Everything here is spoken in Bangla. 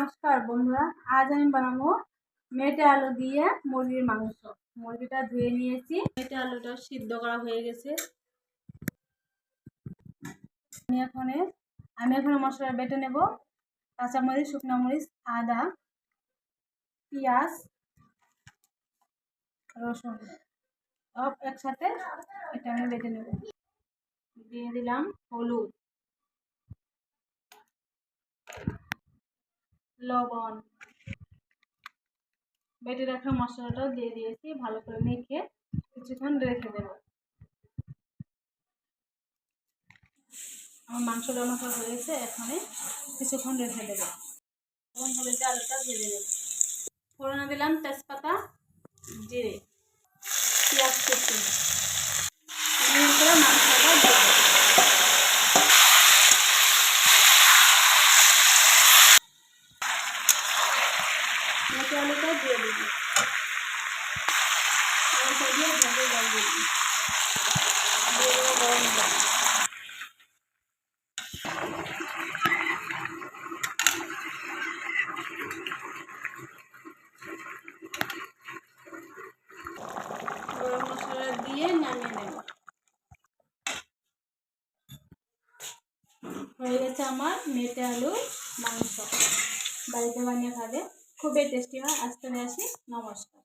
নমস্কার বন্ধুরা, আজ আমি বানাবো মেটে আলু দিয়ে মুরগির মাংস। মুরগিটা ধুয়ে নিয়েছি, মেটে আলুটা সিদ্ধ করা হয়ে গেছে। আমি এখন মশলা বেটে নেব। কাঁচামরিচ, শুকনো মরিচ, আদা, পেঁয়াজ, রসুন সব একসাথে এটা আমি বেটে নেব। দিয়ে দিলাম হলুদ, লবণ, বেটে রাখা মশলাটাও দিয়ে দিয়েছি। ভালো করে মেখে কিছুক্ষণ রেখে দেব। আমার মাংসটা মাখা হয়েছে, এখানে কিছুক্ষণ রেখে দেবো। এখন হলুদ আলুটা ভেজে দেব। ফোড়নে দিলাম তেজপাতা, জিরে, পেঁয়াজ কুচি, মাংসটা দেব। মেটে আলুটা দিয়ে দেবো। দিয়ে ভেজে জল দিয়ে দেবো গরম জল। গরম মশলা দিয়ে নামিয়ে নেব। হয়ে গেছে আমার মেটে আলু মাংস। বাড়িতে বানিয়ে খাবে, খুবই টেস্টি হয়। আজ চলে আসি, নমস্কার।